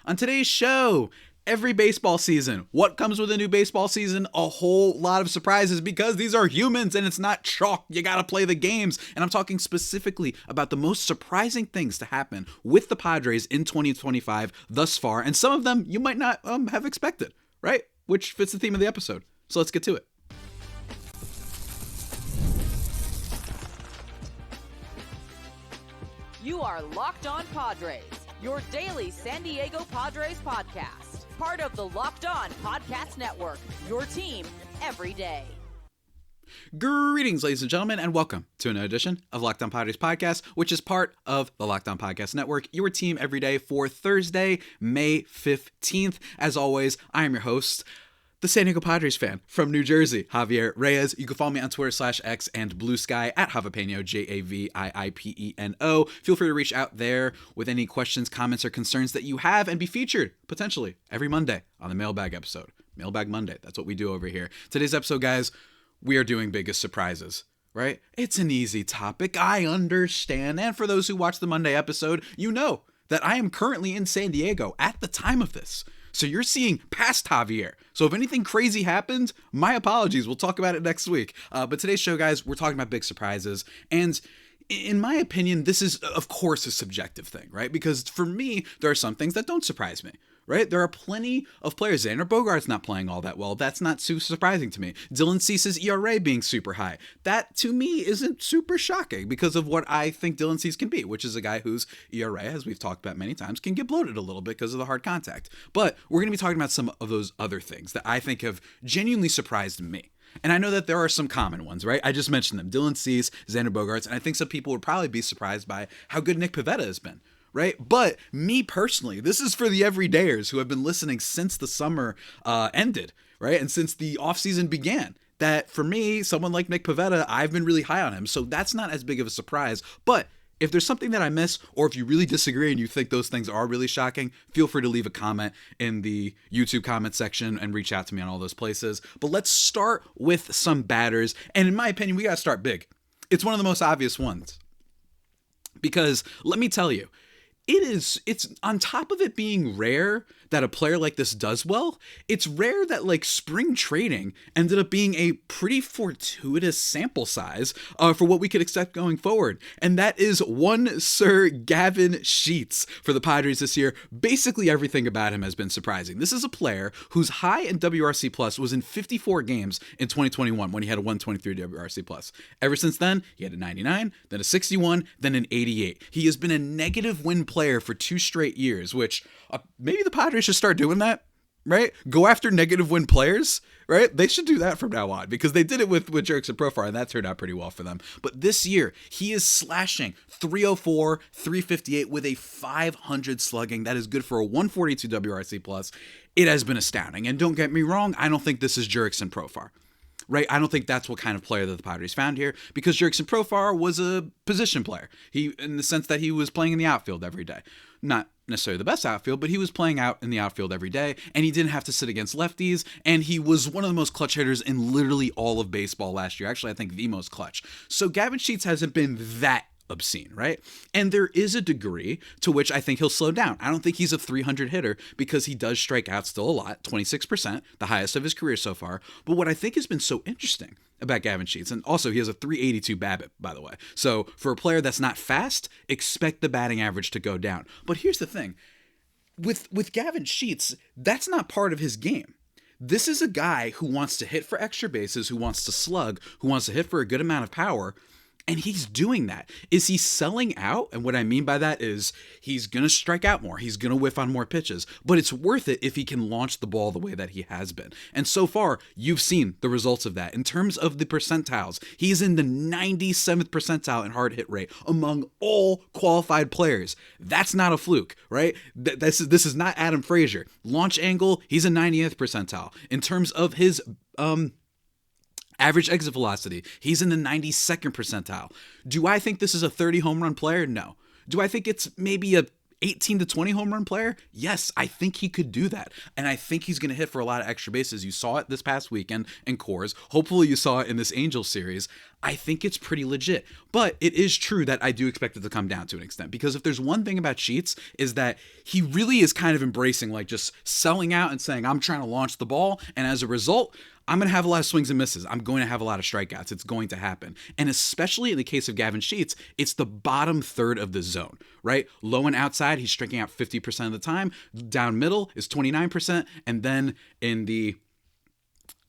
On today's show, every baseball season. What comes with a new baseball season? A whole lot of surprises because these are humans and it's not chalk. You gotta play the games. And I'm talking specifically about the most surprising things to happen with the Padres in 2025 thus far. And some of them you might not have expected, right? Which fits the theme of the episode. So let's get to it. You are Locked On Padres, your daily San Diego Padres podcast. Part of the Locked On Podcast Network, your team every day. Greetings, ladies and gentlemen, and welcome to another edition of Locked On Padres podcast, which is part of the Locked On Podcast Network, your team every day for Thursday, May 15th. As always, I am your host, the San Diego Padres fan from New Jersey, Javier Reyes. You can follow me on Twitter /X and Blue Sky at Javipeno, JAVIIPENO. Feel free to reach out there with any questions, comments, or concerns that you have and be featured potentially every Monday on the Mailbag episode. Mailbag Monday, that's what we do over here. Today's episode, guys, we are doing biggest surprises, right? It's an easy topic, I understand. And for those who watch the Monday episode, you know that I am currently in San Diego at the time of this. So you're seeing past Javier. So if anything crazy happens, my apologies. We'll talk about it next week. But today's show, guys, we're talking about big surprises. And in my opinion, this is, of course, a subjective thing, right? Because for me, there are some things that don't surprise me, right? There are plenty of players. Xander Bogaerts not playing all that well. That's not too surprising to me. Dylan Cease's ERA being super high. That, to me, isn't super shocking because of what I think Dylan Cease can be, which is a guy whose ERA, as we've talked about many times, can get bloated a little bit because of the hard contact. But we're going to be talking about some of those other things that I think have genuinely surprised me. And I know that there are some common ones, right? I just mentioned them. Dylan Cease, Xander Bogaerts, and I think some people would probably be surprised by how good Nick Pivetta has been, right? But me personally, this is for the everydayers who have been listening since the summer ended, right? And since the offseason began. That for me, someone like Nick Pivetta, I've been really high on him. So that's not as big of a surprise. But if there's something that I miss, or if you really disagree and you think those things are really shocking, feel free to leave a comment in the YouTube comment section and reach out to me on all those places. But let's start with some batters. And in my opinion, we got to start big. It's one of the most obvious ones. Because let me tell you, it's on top of it being rare that a player like this does well, it's rare that like spring training ended up being a pretty fortuitous sample size for what we could expect going forward. And that is one Sir Gavin Sheets for the Padres this year. Basically everything about him has been surprising. This is a player whose high in WRC plus was in 54 games in 2021 when he had a 123 WRC plus. Ever since then, he had a 99, then a 61, then an 88. He has been a negative win player for 2 straight years, which maybe the Padres should start doing that, right? Go after negative win players, right? They should do that from now on because they did it with Jackson Merrill and that turned out pretty well for them. But this year, he is slashing 304, 358 with a 500 slugging. That is good for a 142 WRC plus. It has been astounding. And don't get me wrong, I don't think this is Jurickson Profar. Right? I don't think that's what kind of player that the Padres found here because Jurickson Profar was a position player. He, in the sense that he was playing in the outfield every day. Not necessarily the best outfield, but he was playing out in the outfield every day and he didn't have to sit against lefties. And he was one of the most clutch hitters in literally all of baseball last year. Actually, I think the most clutch. So Gavin Sheets hasn't been that obscene, right? And there is a degree to which I think he'll slow down. I don't think he's a 300 hitter because he does strike out still a lot, 26%, the highest of his career so far. But what I think has been so interesting about Gavin Sheets, and also he has a 382 BABIP, by the way. So for a player that's not fast, expect the batting average to go down. But here's the thing. With Gavin Sheets, that's not part of his game. This is a guy who wants to hit for extra bases, who wants to slug, who wants to hit for a good amount of power. And he's doing that. Is he selling out? And what I mean by that is he's going to strike out more. He's going to whiff on more pitches. But it's worth it if he can launch the ball the way that he has been. And so far, you've seen the results of that. In terms of the percentiles, he's in the 97th percentile in hard hit rate among all qualified players. That's not a fluke, right? This is not Adam Frazier. Launch angle, he's a 90th percentile. In terms of his average exit velocity, he's in the 92nd percentile. Do I think this is a 30 home run player? No. Do I think it's maybe a 18 to 20 home run player? Yes, I think he could do that. And I think he's going to hit for a lot of extra bases. You saw it this past weekend in Coors. Hopefully you saw it in this Angels series. I think it's pretty legit. But it is true that I do expect it to come down to an extent. Because if there's one thing about Sheets is that he really is kind of embracing like just selling out and saying, I'm trying to launch the ball. And as a result, I'm going to have a lot of swings and misses. I'm going to have a lot of strikeouts. It's going to happen. And especially in the case of Gavin Sheets, it's the bottom third of the zone, right? Low and outside, he's striking out 50% of the time. Down middle is 29%. And then in the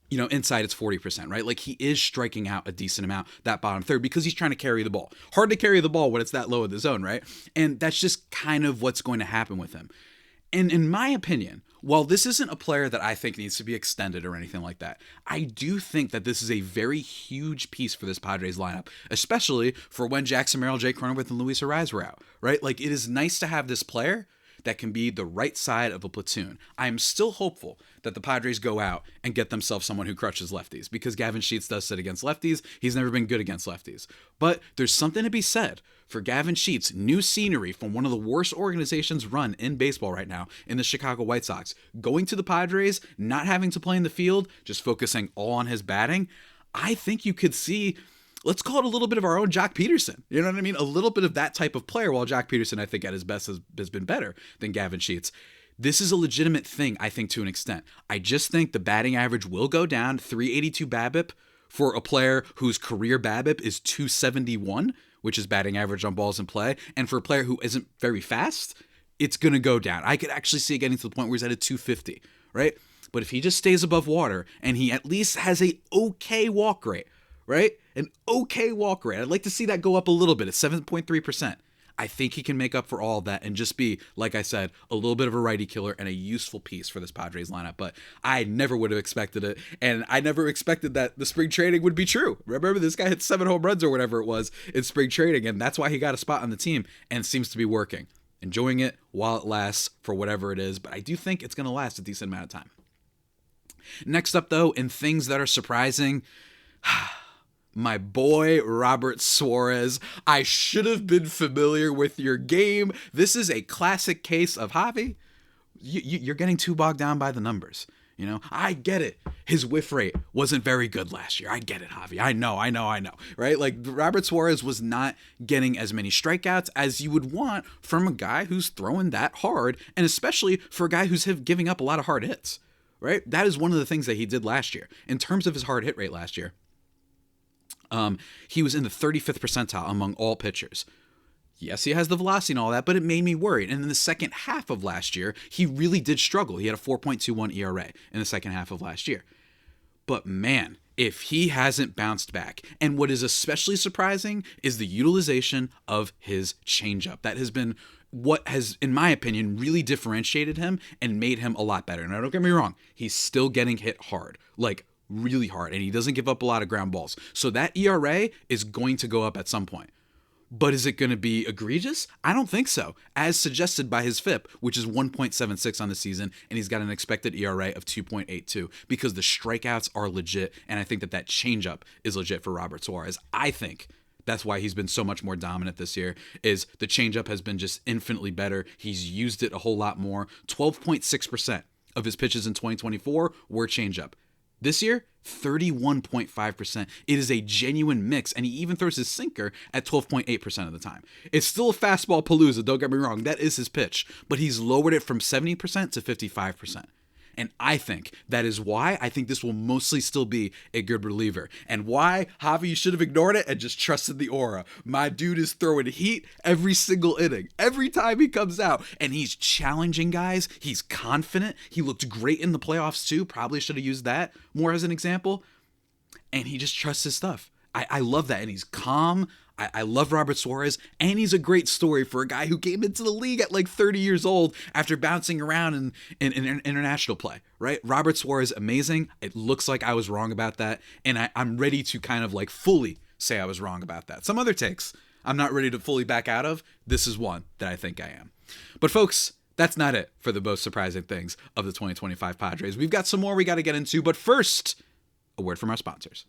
inside it's 40%, right? Like he is striking out a decent amount, that bottom third, because he's trying to carry the ball. Hard to carry the ball when it's that low in the zone, right? And that's just kind of what's going to happen with him. And in my opinion, while this isn't a player that I think needs to be extended or anything like that, I do think that this is a very huge piece for this Padres lineup, especially for when Jackson Merrill, Jake Cronenworth, and Luis Arraez were out, right? Like it is nice to have this player that can be the right side of a platoon. I am still hopeful that the Padres go out and get themselves someone who crushes lefties, because Gavin Sheets does sit against lefties. He's never been good against lefties. But there's something to be said for Gavin Sheets' new scenery from one of the worst organizations run in baseball right now in the Chicago White Sox. Going to the Padres, not having to play in the field, just focusing all on his batting. I think you could see, let's call it a little bit of our own Jock Peterson. You know what I mean? A little bit of that type of player, while Jock Peterson, I think at his best has been better than Gavin Sheets. This is a legitimate thing, I think, to an extent. I just think the batting average will go down. 382 BABIP for a player whose career BABIP is 271, which is batting average on balls in play. And for a player who isn't very fast, it's going to go down. I could actually see it getting to the point where he's at a 250, right? But if he just stays above water and he at least has a okay walk rate, right? An okay walk rate. I'd like to see that go up a little bit at 7.3%. I think he can make up for all of that and just be, like I said, a little bit of a righty killer and a useful piece for this Padres lineup. But I never would have expected it. And I never expected that the spring training would be true. Remember, this guy hit 7 home runs or whatever it was in spring training. And that's why he got a spot on the team and seems to be working. Enjoying it while it lasts for whatever it is. But I do think it's going to last a decent amount of time. Next up, though, in things that are surprising, my boy, Robert Suarez. I should have been familiar with your game. This is a classic case of Javi. You're getting too bogged down by the numbers. You know, I get it. His whiff rate wasn't very good last year. I get it, Javi. I know. Right? Like, Robert Suarez was not getting as many strikeouts as you would want from a guy who's throwing that hard, and especially for a guy who's giving up a lot of hard hits. Right? That is one of the things that he did last year. In terms of his hard hit rate last year, he was in the 35th percentile among all pitchers. Yes, he has the velocity and all that, but it made me worried. And in the second half of last year, he really did struggle. He had a 4.21 ERA in the second half of last year. But man, if he hasn't bounced back. And what is especially surprising is the utilization of his changeup. That has been what has, in my opinion, really differentiated him and made him a lot better. Now, don't get me wrong, he's still getting hit hard, like really hard, and he doesn't give up a lot of ground balls. So that ERA is going to go up at some point. But is it going to be egregious? I don't think so, as suggested by his FIP, which is 1.76 on the season, and he's got an expected ERA of 2.82, because the strikeouts are legit, and I think that changeup is legit for Robert Suarez. I think that's why he's been so much more dominant this year, is the changeup has been just infinitely better. He's used it a whole lot more. 12.6% of his pitches in 2024 were changeup. This year, 31.5%. It is a genuine mix, and he even throws his sinker at 12.8% of the time. It's still a fastball palooza, don't get me wrong. That is his pitch, but he's lowered it from 70% to 55%. And I think that is why I think this will mostly still be a good reliever. And why, Javi, you should have ignored it and just trusted the aura. My dude is throwing heat every single inning, every time he comes out. And he's challenging guys. He's confident. He looked great in the playoffs too. Probably should have used that more as an example. And he just trusts his stuff. I love that. And he's calm. I love Robert Suarez, and he's a great story for a guy who came into the league at like 30 years old after bouncing around in international play, right? Robert Suarez, amazing. It looks like I was wrong about that, and I'm ready to kind of like fully say I was wrong about that. Some other takes I'm not ready to fully back out of. This is one that I think I am. But folks, that's not it for the most surprising things of the 2025 Padres. We've got some more we got to get into, but first, a word from our sponsors.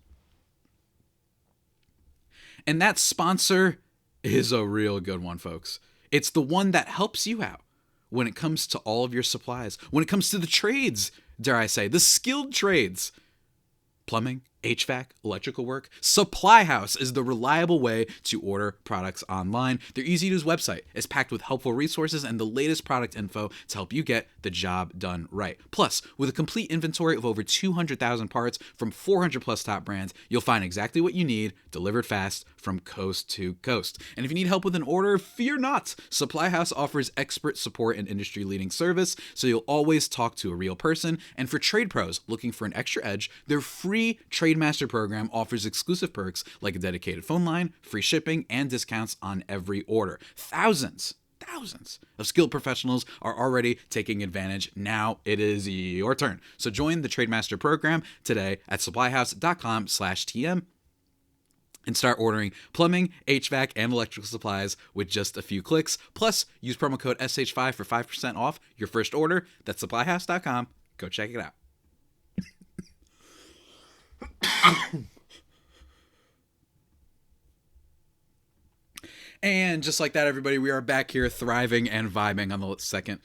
And that sponsor is a real good one, folks. It's the one that helps you out when it comes to all of your supplies, when it comes to the trades, dare I say, the skilled trades. Plumbing, HVAC, electrical work. Supply House is the reliable way to order products online. Their easy-to-use website is packed with helpful resources and the latest product info to help you get the job done right. Plus, with a complete inventory of over 200,000 parts from 400 plus top brands, you'll find exactly what you need delivered fast from coast to coast. And if you need help with an order, fear not. Supply House offers expert support and industry-leading service, so you'll always talk to a real person. And for trade pros looking for an extra edge, their free Trade Master program offers exclusive perks like a dedicated phone line, free shipping, and discounts on every order. Thousands of skilled professionals are already taking advantage. Now it is your turn. So join the Trade Master program today at supplyhouse.com/TM and start ordering plumbing, HVAC, and electrical supplies with just a few clicks. Plus, use promo code SH5 for 5% off your first order. That's supplyhouse.com. Go check it out. And just like that, everybody, we are back here thriving and vibing on the second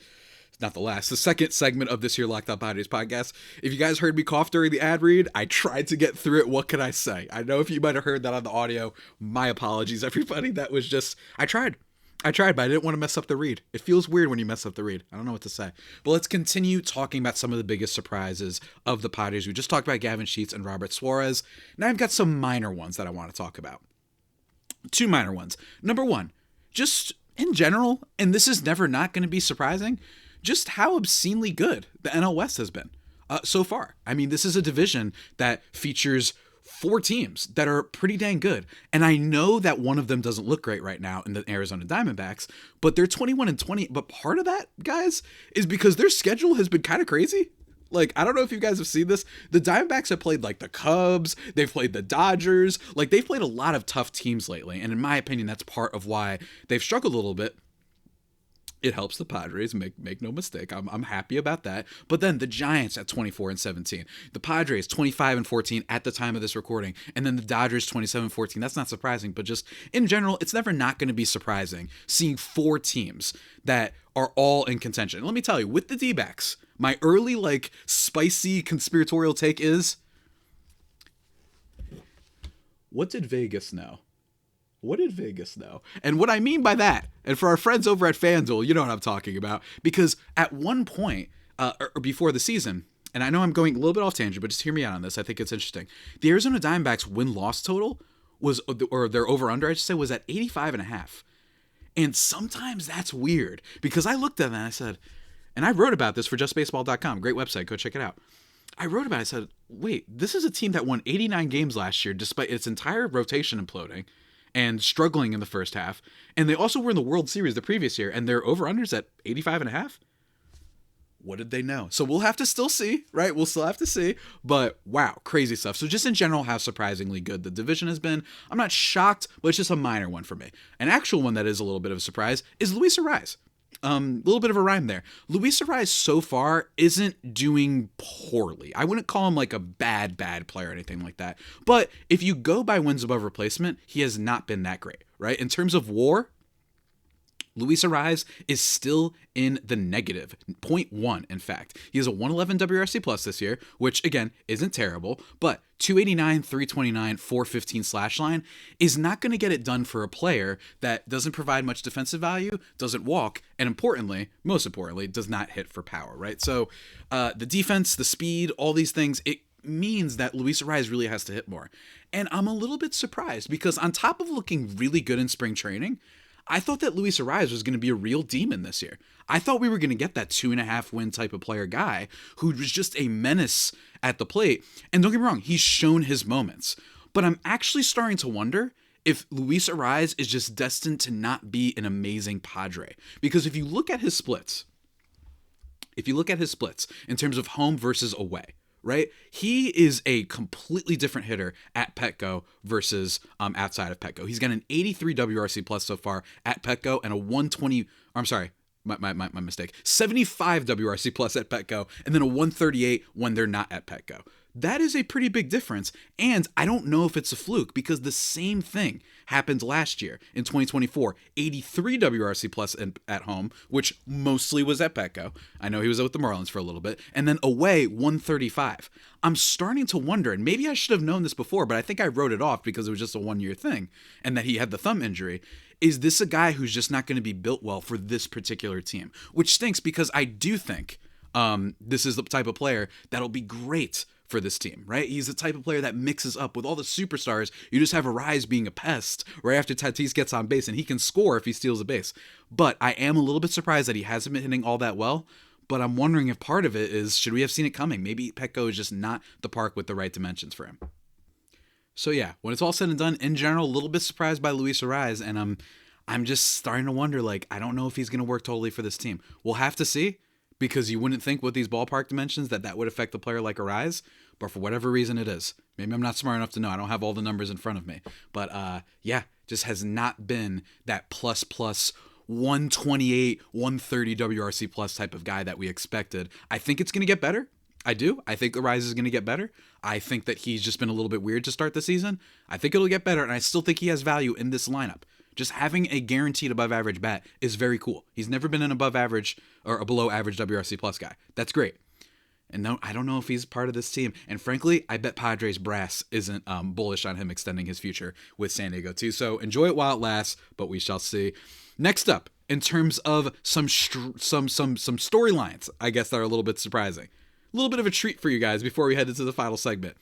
segment of this here Locked On Padres podcast. If you guys heard me cough during the ad read, I tried to get through it. What can I say? I know if you might have heard that on the audio, my apologies, everybody. That was just, I tried, but I didn't want to mess up the read. It feels weird when you mess up the read. I don't know what to say. But let's continue talking about some of the biggest surprises of the Padres. We just talked about Gavin Sheets and Robert Suarez. Now I've got some minor ones that I want to talk about. Two minor ones. Number one, just in general, and this is never not going to be surprising, just how obscenely good the NL West has been so far. I mean, this is a division that features 4 teams that are pretty dang good. And I know that one of them doesn't look great right now in the Arizona Diamondbacks, but they're 21-20. But part of that, guys, is because their schedule has been kind of crazy. Like, I don't know if you guys have seen this. The Diamondbacks have played like the Cubs. They've played the Dodgers. Like, they've played a lot of tough teams lately. And in my opinion, that's part of why they've struggled a little bit. It helps the Padres, make no mistake. I'm happy about that. But then the Giants at 24-17, the Padres 25-14 at the time of this recording, and then the Dodgers 27-14. That's not surprising, but just in general, it's never not going to be surprising seeing 4 teams that are all in contention. And let me tell you, with the D-backs, my early spicy conspiratorial take is, what did Vegas know? What did Vegas know? And what I mean by that, and for our friends over at FanDuel, you know what I'm talking about, because at one point or before the season, and I know I'm going a little bit off tangent, but just hear me out on this. I think it's interesting. The Arizona Diamondbacks win-loss total was, or their over-under, I should say, was at 85.5. And sometimes that's weird, because I looked at that and I said, and I wrote about this for justbaseball.com, great website, go check it out. I wrote about it, I said, wait, this is a team that won 89 games last year despite its entire rotation imploding and struggling in the first half. And they also were in the World Series the previous year, and their over-unders at 85.5. What did they know? So we'll have to still see, right? We'll still have to see. But wow, crazy stuff. So just in general, how surprisingly good the division has been. I'm not shocked, but it's just a minor one for me. An actual one that is a little bit of a surprise is Luis Arraez. A little bit of a rhyme there. Luis Arraez so far isn't doing poorly. I wouldn't call him like a bad player or anything like that. But if you go by wins above replacement, he has not been that great, right? In terms of WAR, Luis Arraez is still in the negative, 0.1 in fact. He has a 111 WRC plus this year, which again isn't terrible, but 289, 329, 415 slash line is not going to get it done for a player that doesn't provide much defensive value, doesn't walk, and most importantly, does not hit for power, right? So the defense, the speed, all these things, it means that Luis Arraez really has to hit more. And I'm a little bit surprised because on top of looking really good in spring training, I thought that Luis Arraez was going to be a real demon this year. I thought we were going to get that 2.5 win type of player guy who was just a menace at the plate. And don't get me wrong, he's shown his moments. But I'm actually starting to wonder if Luis Arraez is just destined to not be an amazing Padre. Because if you look at his splits in terms of home versus away, right? He is a completely different hitter at Petco versus outside of Petco. He's got an 83 WRC plus so far at Petco and a 120, I'm sorry, my mistake, 75 WRC plus at Petco and then a 138 when they're not at Petco. That is a pretty big difference. And I don't know if it's a fluke because the same thing happened last year in 2024. 83 WRC plus at home, which mostly was at Petco. I know he was out with the Marlins for a little bit. And then away, 135. I'm starting to wonder, and maybe I should have known this before, but I think I wrote it off because it was just a one-year thing and that he had the thumb injury. Is this a guy who's just not going to be built well for this particular team? Which stinks because I do think this is the type of player that'll be great for this team, right? He's the type of player that mixes up with all the superstars. You just have Arraez being a pest right after Tatis gets on base, and he can score if he steals a base. But I am a little bit surprised that he hasn't been hitting all that well. But I'm wondering if part of it is, should we have seen it coming? Maybe Petco is just not the park with the right dimensions for him. So yeah, when it's all said and done, in general, a little bit surprised by Luis Arraez, and I'm just starting to wonder, like, I don't know if he's going to work totally for this team. We'll have to see, because you wouldn't think with these ballpark dimensions that would affect a player like Arraez, but for whatever reason it is. Maybe I'm not smart enough to know. I don't have all the numbers in front of me. But yeah, just has not been that plus 128, 130 WRC plus type of guy that we expected. I think it's going to get better. I do. I think Arraez is going to get better. I think that he's just been a little bit weird to start the season. I think it'll get better, and I still think he has value in this lineup. Just having a guaranteed above average bat is very cool. He's never been an above average or a below average WRC plus guy. That's great. And no, I don't know if he's part of this team. And frankly, I bet Padres brass isn't bullish on him extending his future with San Diego too. So enjoy it while it lasts, but we shall see. Next up, in terms of some storylines, I guess that are a little bit surprising. A little bit of a treat for you guys before we head into the final segment.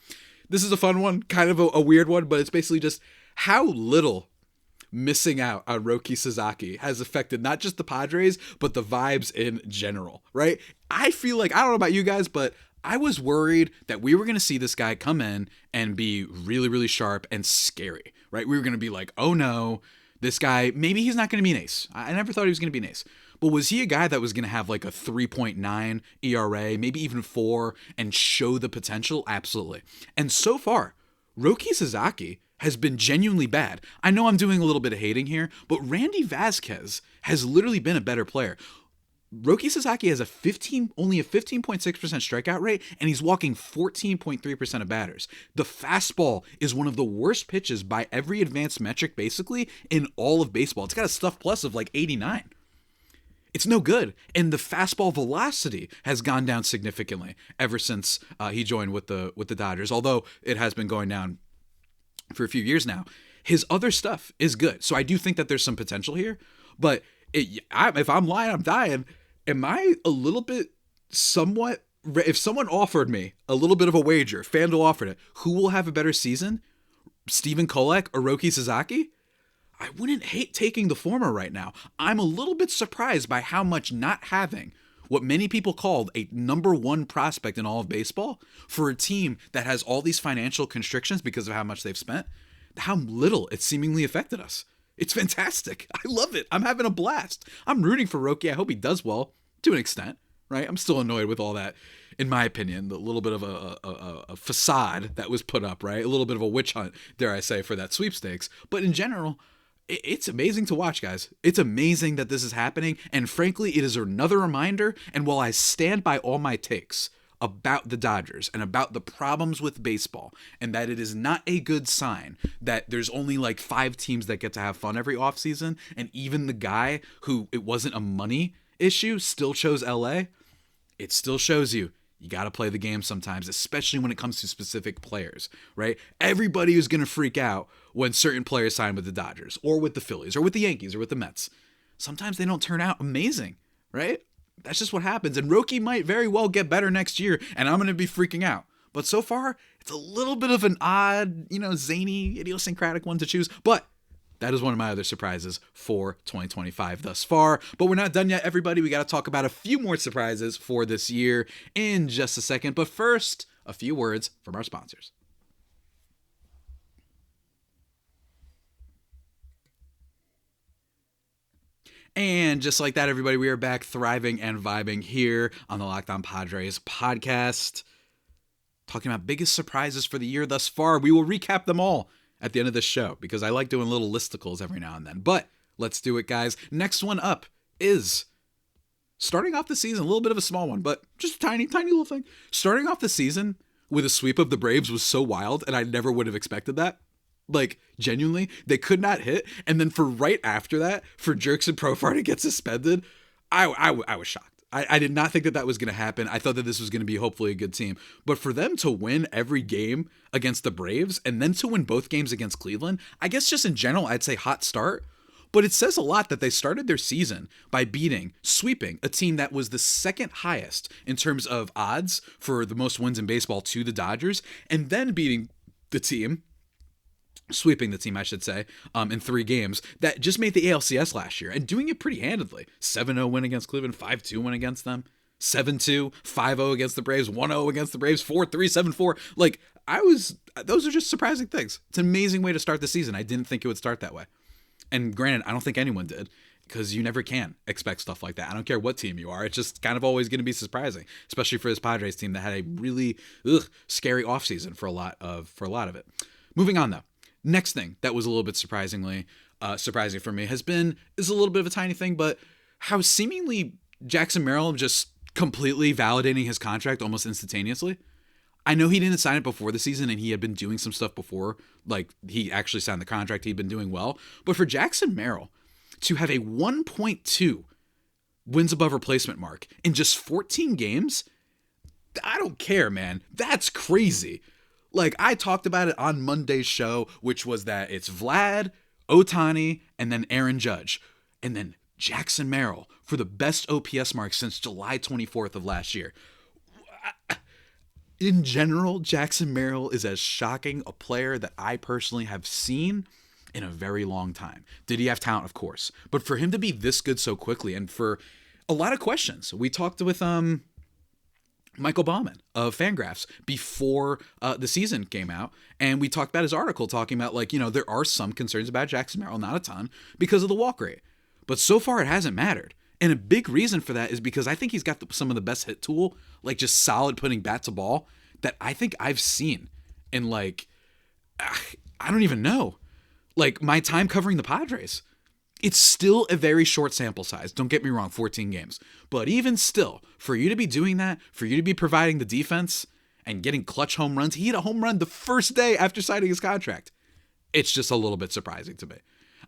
This is a fun one, kind of a weird one, but it's basically just how little missing out on Roki Sasaki has affected not just the Padres, but the vibes in general, right? I feel like, I don't know about you guys, but I was worried that we were going to see this guy come in and be really, really sharp and scary, right? We were going to be like, oh no, this guy, maybe he's not going to be an ace. I never thought he was going to be an ace. But was he a guy that was going to have like a 3.9 ERA, maybe even 4, and show the potential? Absolutely. And so far, Roki Sasaki has been genuinely bad. I know I'm doing a little bit of hating here, but Randy Vasquez has literally been a better player. Roki Sasaki has only a 15.6% strikeout rate, and he's walking 14.3% of batters. The fastball is one of the worst pitches by every advanced metric, basically, in all of baseball. It's got a stuff plus of like 89. It's no good. And the fastball velocity has gone down significantly ever since he joined with the Dodgers, although it has been going down for a few years now. His other stuff is good. So I do think that there's some potential here. But if I'm lying, I'm dying. Am I a little bit somewhat... If someone offered me a little bit of a wager, FanDuel offered it, who will have a better season? Stephen Kolek or Roki Sasaki? I wouldn't hate taking the former right now. I'm a little bit surprised by how much not having what many people called a number one prospect in all of baseball for a team that has all these financial constrictions because of how much they've spent, how little it seemingly affected us. It's fantastic. I love it. I'm having a blast. I'm rooting for Roki. I hope he does well to an extent, right? I'm still annoyed with all that, in my opinion, the little bit of a facade that was put up, right? A little bit of a witch hunt, dare I say, for that sweepstakes. But in general, it's amazing to watch, guys. It's amazing that this is happening. And frankly, it is another reminder. And while I stand by all my takes about the Dodgers and about the problems with baseball, and that it is not a good sign that there's only like 5 teams that get to have fun every offseason, and even the guy who it wasn't a money issue still chose LA, it still shows you got to play the game sometimes, especially when it comes to specific players, right? Everybody is going to freak out when certain players sign with the Dodgers or with the Phillies or with the Yankees or with the Mets. Sometimes they don't turn out amazing, right? That's just what happens. And Roki might very well get better next year, and I'm going to be freaking out. But so far, it's a little bit of an odd, zany, idiosyncratic one to choose. But that is one of my other surprises for 2025 thus far. But we're not done yet, everybody. We got to talk about a few more surprises for this year in just a second. But first, a few words from our sponsors. And just like that, everybody, we are back thriving and vibing here on the Locked On Padres podcast. Talking about biggest surprises for the year thus far. We will recap them all at the end of this show because I like doing little listicles every now and then. But let's do it, guys. Next one up is starting off the season, a little bit of a small one, but just a tiny, tiny little thing. Starting off the season with a sweep of the Braves was so wild, and I never would have expected that. Like, genuinely, they could not hit. And then for right after that, for Jerkson Profar to get suspended, I was shocked. I did not think that was going to happen. I thought that this was going to be hopefully a good team. But for them to win every game against the Braves and then to win both games against Cleveland, I guess just in general, I'd say hot start. But it says a lot that they started their season by sweeping a team that was the second highest in terms of odds for the most wins in baseball to the Dodgers, and then sweeping the team, I should say, in 3 games that just made the ALCS last year and doing it pretty handedly. 7-0 win against Cleveland, 5-2 win against them, 7-2, 5-0 against the Braves, 1-0 against the Braves, 4-3, 7-4. Like, those are just surprising things. It's an amazing way to start the season. I didn't think it would start that way. And granted, I don't think anyone did, because you never can expect stuff like that. I don't care what team you are. It's just kind of always going to be surprising, especially for this Padres team that had a really scary offseason for a lot of it. Moving on, though. Next thing that was a little bit surprising for me is a little bit of a tiny thing, but how seemingly Jackson Merrill just completely validating his contract almost instantaneously. I know he didn't sign it before the season, and he had been doing some stuff before, like he actually signed the contract. He'd been doing well, but for Jackson Merrill to have a 1.2 wins above replacement mark in just 14 games, I don't care, man. That's crazy. Like, I talked about it on Monday's show, which was that it's Vlad, Ohtani, and then Aaron Judge. And then Jackson Merrill for the best OPS mark since July 24th of last year. In general, Jackson Merrill is as shocking a player that I personally have seen in a very long time. Did he have talent? Of course. But for him to be this good so quickly, and for a lot of questions. We talked with Michael Bauman of Fangraphs before the season came out, and we talked about his article talking about, like, there are some concerns about Jackson Merrill, not a ton, because of the walk rate. But so far it hasn't mattered. And a big reason for that is because I think he's got some of the best hit tool, like just solid putting bat to ball, that I think I've seen in, like, I don't even know, like, my time covering the Padres. It's still a very short sample size. Don't get me wrong, 14 games. But even still, for you to be doing that, for you to be providing the defense and getting clutch home runs, he hit a home run the first day after signing his contract. It's just a little bit surprising to me.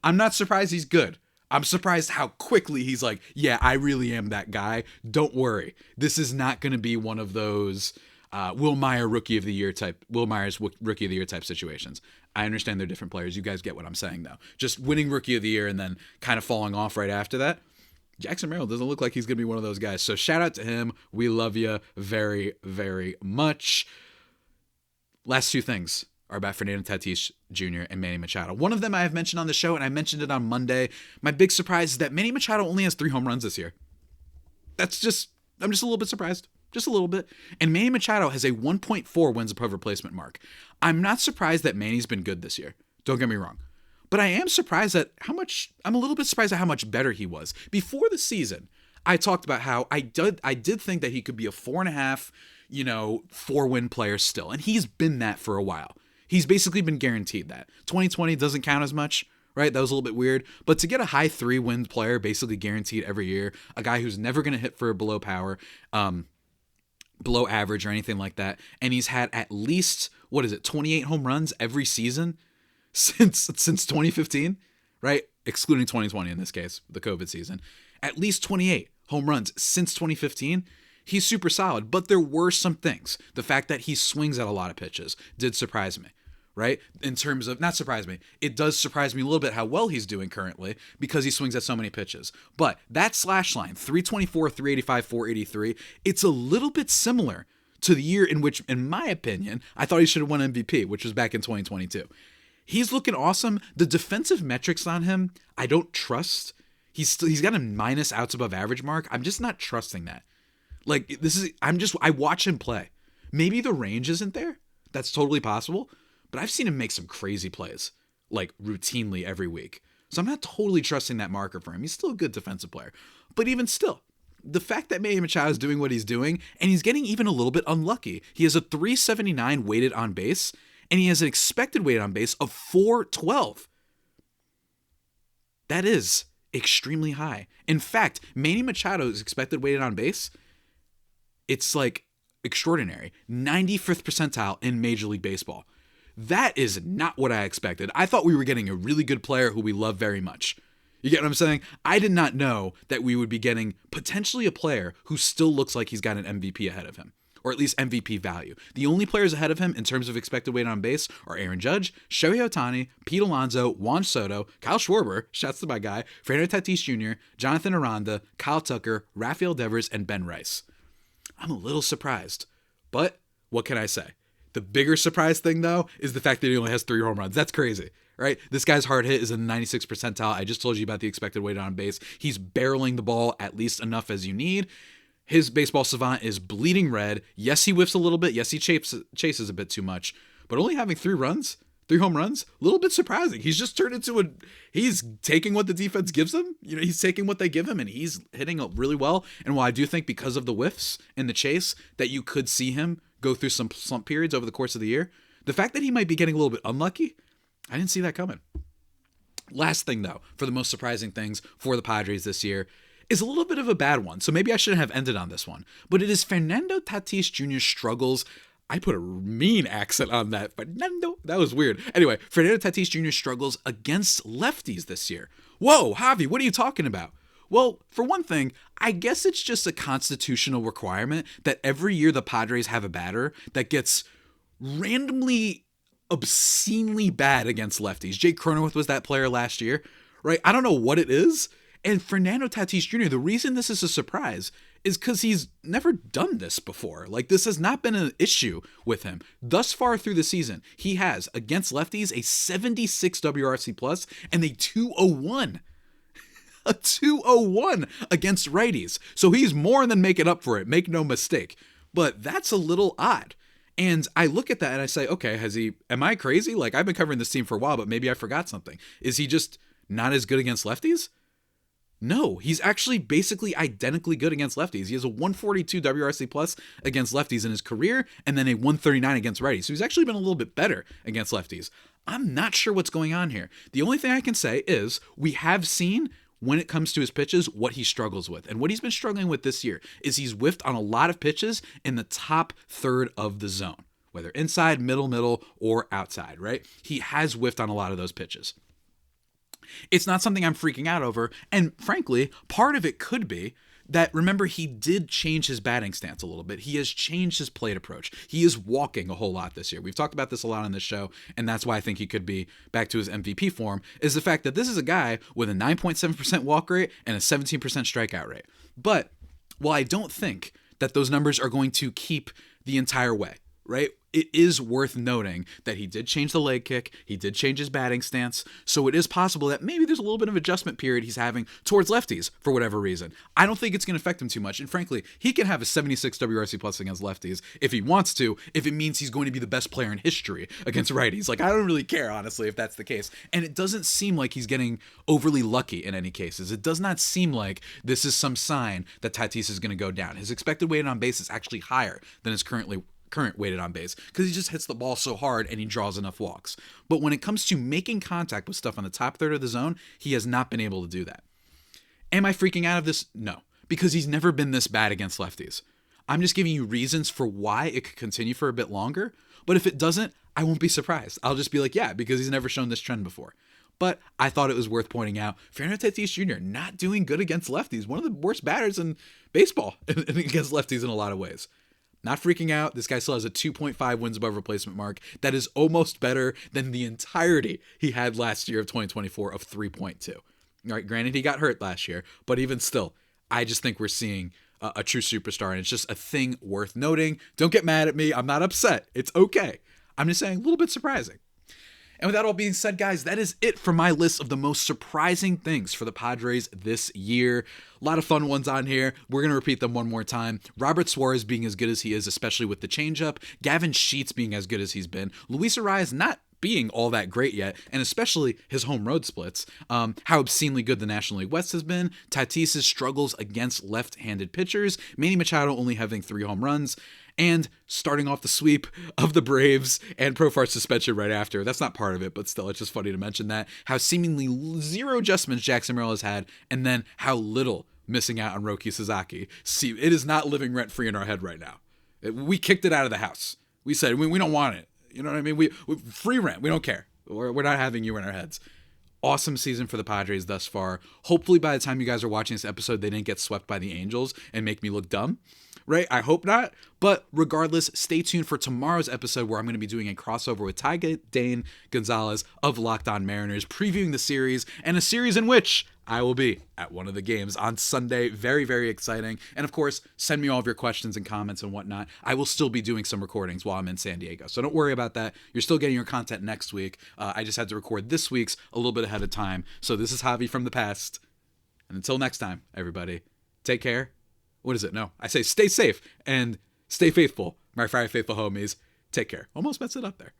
I'm not surprised he's good. I'm surprised how quickly he's like, yeah, I really am that guy. Don't worry. This is not going to be one of those Will Myers Rookie of the Year type situations. I understand they're different players. You guys get what I'm saying, though. Just winning Rookie of the Year and then kind of falling off right after that. Jackson Merrill doesn't look like he's going to be one of those guys. So shout out to him. We love you very, very much. Last 2 things are about Fernando Tatis Jr. and Manny Machado. One of them I have mentioned on the show, and I mentioned it on Monday. My big surprise is that Manny Machado only has 3 home runs this year. I'm just a little bit surprised. Just a little bit. And Manny Machado has a 1.4 wins above replacement mark. I'm not surprised that Manny's been good this year. Don't get me wrong. But I am surprised at I'm a little bit surprised at how much better he was. Before the season, I talked about how I did think that he could be a 4.5, 4-win player still. And he's been that for a while. He's basically been guaranteed that. 2020 doesn't count as much, right? That was a little bit weird. But to get a high 3-win player basically guaranteed every year, a guy who's never going to hit for below average or anything like that, and he's had at least, 28 home runs every season since 2015, right? Excluding 2020 in this case, the COVID season. At least 28 home runs since 2015. He's super solid, but there were some things. The fact that he swings at a lot of pitches did surprise me, right? In terms of, not surprise me, it does surprise me a little bit how well he's doing currently because he swings at so many pitches. But that slash line, 324, 385, 483, it's a little bit similar to the year in which, in my opinion, I thought he should have won MVP, which was back in 2022. He's looking awesome. The defensive metrics on him, I don't trust. He's got a minus outs above average mark. I'm just not trusting that. Like, I watch him play. Maybe the range isn't there. That's totally possible. But I've seen him make some crazy plays, like, routinely every week. So I'm not totally trusting that marker for him. He's still a good defensive player. But even still, the fact that Manny Machado is doing what he's doing, and he's getting even a little bit unlucky. He has a 379 weighted on base, and he has an expected weighted on base of 412. That is extremely high. In fact, Manny Machado's expected weighted on base, it's like extraordinary. 95th percentile in Major League Baseball. That is not what I expected. I thought we were getting a really good player who we love very much. You get what I'm saying? I did not know that we would be getting potentially a player who still looks like he's got an MVP ahead of him, or at least MVP value. The only players ahead of him in terms of expected weight on base are Aaron Judge, Shohei Ohtani, Pete Alonso, Juan Soto, Kyle Schwarber, shouts to my guy, Fernando Tatis Jr., Jonathan Aranda, Kyle Tucker, Rafael Devers, and Ben Rice. I'm a little surprised, but what can I say? The bigger surprise thing, though, is the fact that he only has 3 home runs. That's crazy, right? This guy's hard hit is in the 96th percentile. I just told you about the expected weight on base. He's barreling the ball at least enough as you need. His baseball savant is bleeding red. Yes, he whiffs a little bit. Yes, he chases a bit too much. But only having 3 home runs, a little bit surprising. He's just turned into he's taking what the defense gives him. You know, he's taking what they give him, and he's hitting up really well. And while I do think because of the whiffs in the chase that you could see him go through some slump periods over the course of the year, the fact that he might be getting a little bit unlucky, I didn't see that coming. Last thing, though, for the most surprising things for the Padres this year is a little bit of a bad one. So maybe I shouldn't have ended on this one. But it is Fernando Tatis Jr.'s struggles. I put a mean accent on that. Fernando. That was weird. Anyway, Fernando Tatis Jr. struggles against lefties this year. Whoa, Javi, what are you talking about? Well, for one thing, I guess it's just a constitutional requirement that every year the Padres have a batter that gets randomly, obscenely bad against lefties. Jake Cronenworth was that player last year, right? I don't know what it is. And Fernando Tatis Jr., the reason this is a surprise is because he's never done this before. Like, this has not been an issue with him. Thus far through the season, he has, against lefties, a 76 WRC plus and a 201. A 201 against righties. So he's more than making up for it. Make no mistake. But that's a little odd. And I look at that and I say, okay, am I crazy? Like, I've been covering this team for a while, but maybe I forgot something. Is he just not as good against lefties? No, he's actually basically identically good against lefties. He has a 142 WRC plus against lefties in his career, and then a 139 against righties. So he's actually been a little bit better against lefties. I'm not sure what's going on here. The only thing I can say is we have seen, when it comes to his pitches, what he struggles with. And what he's been struggling with this year is he's whiffed on a lot of pitches in the top third of the zone, whether inside, middle, or outside, right? He has whiffed on a lot of those pitches. It's not something I'm freaking out over. And frankly, part of it could be that, remember, he did change his batting stance a little bit. He has changed his plate approach. He is walking a whole lot this year. We've talked about this a lot on this show, and that's why I think he could be back to his MVP form, is the fact that this is a guy with a 9.7% walk rate and a 17% strikeout rate. But while I don't think that those numbers are going to keep the entire way, right? It is worth noting that he did change the leg kick. He did change his batting stance. So it is possible that maybe there's a little bit of adjustment period he's having towards lefties for whatever reason. I don't think it's going to affect him too much. And frankly, he can have a 76 WRC plus against lefties if he wants to, if it means he's going to be the best player in history against righties. Like, I don't really care, honestly, if that's the case. And it doesn't seem like he's getting overly lucky in any cases. It does not seem like this is some sign that Tatis is going to go down. His expected weight on base is actually higher than his current weighted on base because he just hits the ball so hard and he draws enough walks. But when it comes to making contact with stuff on the top third of the zone, he has not been able to do that. Am I freaking out of this? No, because he's never been this bad against lefties. I'm just giving you reasons for why it could continue for a bit longer. But if it doesn't, I won't be surprised. I'll just be like, yeah, because he's never shown this trend before. But I thought it was worth pointing out, Fernando Tatis Jr. not doing good against lefties. One of the worst batters in baseball against lefties in a lot of ways. Not freaking out. This guy still has a 2.5 wins above replacement mark. That is almost better than the entirety he had last year of 2024 of 3.2. All right, granted, he got hurt last year, but even still, I just think we're seeing a true superstar, and it's just a thing worth noting. Don't get mad at me. I'm not upset. It's okay. I'm just saying, a little bit surprising. And with that all being said, guys, that is it for my list of the most surprising things for the Padres this year. A lot of fun ones on here. We're going to repeat them one more time. Robert Suarez being as good as he is, especially with the changeup. Gavin Sheets being as good as he's been. Luis Arias not being all that great yet, and especially his home road splits. How obscenely good the National League West has been. Tatis' struggles against left-handed pitchers. Manny Machado only having 3 home runs. And starting off the sweep of the Braves and Profar suspension right after. That's not part of it, but still, it's just funny to mention that. How seemingly 0 adjustments Jackson Merrill has had, and then how little missing out on Roki Sasaki. See, it is not living rent-free in our head right now. We kicked it out of the house. We said, we don't want it. You know what I mean? We free rent. We don't care. We're not having you in our heads. Awesome season for the Padres thus far. Hopefully by the time you guys are watching this episode, they didn't get swept by the Angels and make me look dumb. Right? I hope not. But regardless, stay tuned for tomorrow's episode where I'm going to be doing a crossover with Ty Dane Gonzalez of Locked On Mariners, previewing the series, and a series in which I will be at one of the games on Sunday. Very, very exciting. And of course, send me all of your questions and comments and whatnot. I will still be doing some recordings while I'm in San Diego. So don't worry about that. You're still getting your content next week. I just had to record this week's a little bit ahead of time. So this is Javi from the past. And until next time, everybody, take care. What is it? No, I say stay safe and stay faithful. My Friday faithful homies, take care. Almost messed it up there.